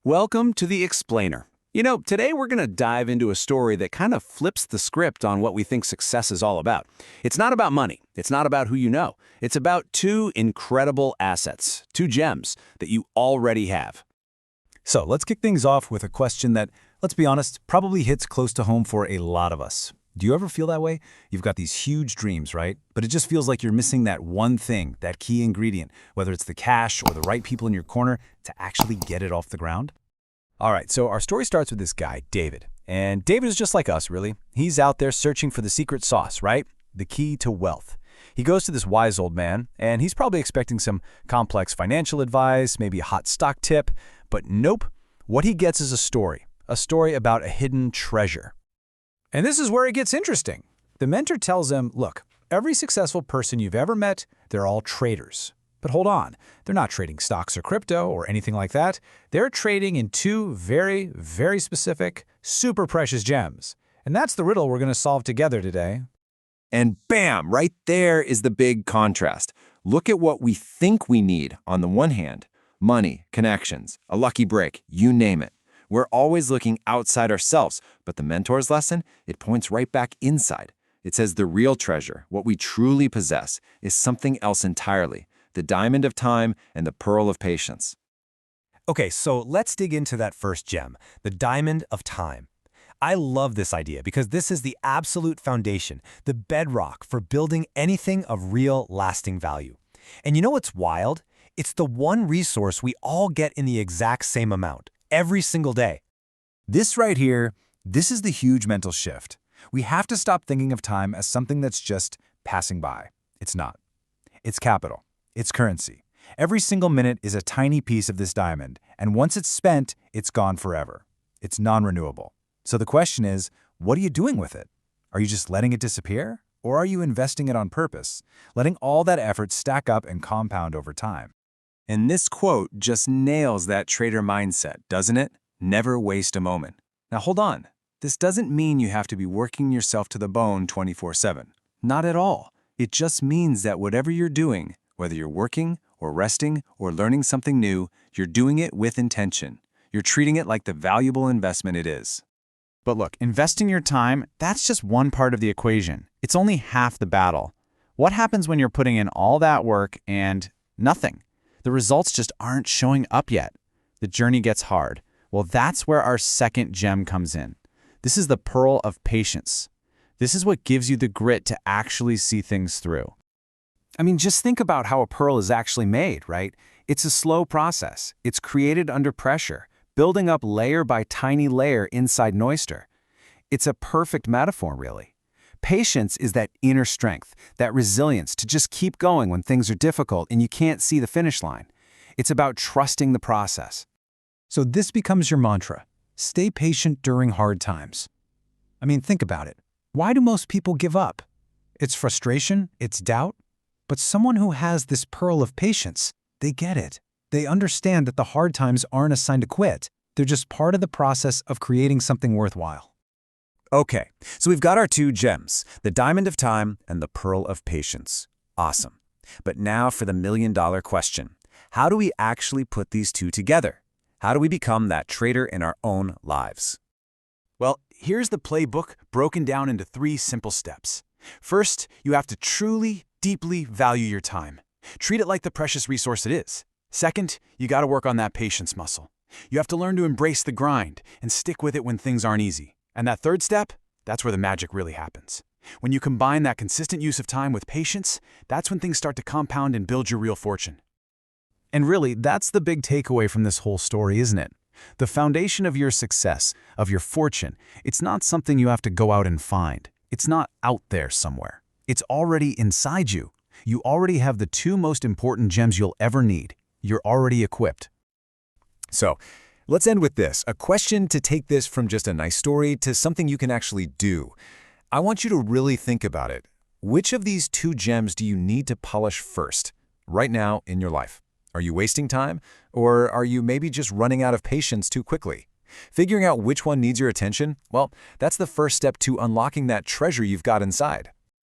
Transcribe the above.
Welcome to The Explainer. Today we're going to dive into a story that kind of flips the script on what we think success is all about. It's not about money. It's not about who you know. It's about two incredible assets, two gems that you already have. So let's kick things off with a question that, let's be honest, probably hits close to home for a lot of us. Do you ever feel that way? You've got these huge dreams, right? But it just feels like you're missing that one thing, that key ingredient, whether it's the cash or the right people in your corner to actually get it off the ground. All right, so our story starts with this guy, David. And David is just like us, really. He's out there searching for the secret sauce, right? The key to wealth. He goes to this wise old man, and he's probably expecting some complex financial advice, maybe a hot stock tip. But nope, what he gets is a story about a hidden treasure. And this is where it gets interesting. The mentor tells him, look, every successful person you've ever met, they're all traders. But hold on, they're not trading stocks or crypto or anything like that. They're trading in two very, very specific, super precious gems. And that's the riddle we're going to solve together today. And bam, right there is the big contrast. Look at what we think we need on the one hand. Money, connections, a lucky break, you name it. We're always looking outside ourselves, but the mentor's lesson, it points right back inside. It says the real treasure, what we truly possess, is something else entirely, the diamond of time and the pearl of patience. Okay, so let's dig into that first gem, the diamond of time. I love this idea because this is the absolute foundation, the bedrock for building anything of real, lasting value. And you know what's wild? It's the one resource we all get in the exact same amount, every single day. This right here, this is the huge mental shift. We have to stop thinking of time as something that's just passing by. It's not. It's capital. It's currency. Every single minute is a tiny piece of this diamond, and once it's spent, it's gone forever. It's non-renewable. So the question is, what are you doing with it? Are you just letting it disappear? Or are you investing it on purpose, letting all that effort stack up and compound over time? And this quote just nails that trader mindset, doesn't it? Never waste a moment. Now hold on. This doesn't mean you have to be working yourself to the bone 24/7. Not at all. It just means that whatever you're doing, whether you're working or resting or learning something new, you're doing it with intention. You're treating it like the valuable investment it is. But look, investing your time, that's just one part of the equation. It's only half the battle. What happens when you're putting in all that work and nothing? The results just aren't showing up yet. The journey gets hard. Well, that's where our second gem comes in. This is the pearl of patience. This is what gives you the grit to actually see things through. I mean, just think about how a pearl is actually made, right? It's a slow process. It's created under pressure, building up layer by tiny layer inside an oyster. It's a perfect metaphor, really. Patience is that inner strength, that resilience to just keep going when things are difficult and you can't see the finish line. It's about trusting the process. So this becomes your mantra. Stay patient during hard times. I mean, think about it. Why do most people give up? It's frustration, it's doubt. But someone who has this pearl of patience, they get it. They understand that the hard times aren't a sign to quit. They're just part of the process of creating something worthwhile. Okay, so we've got our two gems, the diamond of time and the pearl of patience. Awesome. But now for the million-dollar question. How do we actually put these two together? How do we become that trader in our own lives? Well, here's the playbook broken down into 3 simple steps. First, you have to truly, deeply value your time. Treat it like the precious resource it is. Second, you got to work on that patience muscle. You have to learn to embrace the grind and stick with it when things aren't easy. And that third step, that's where the magic really happens. When you combine that consistent use of time with patience, that's when things start to compound and build your real fortune. And really, that's the big takeaway from this whole story, isn't it? The foundation of your success, of your fortune, it's not something you have to go out and find. It's not out there somewhere. It's already inside you. You already have the 2 most important gems you'll ever need. You're already equipped. So, let's end with this, a question to take this from just a nice story to something you can actually do. I want you to really think about it. Which of these 2 gems do you need to polish first, right now in your life? Are you wasting time, or are you maybe just running out of patience too quickly? Figuring out which one needs your attention, well, that's the first step to unlocking that treasure you've got inside.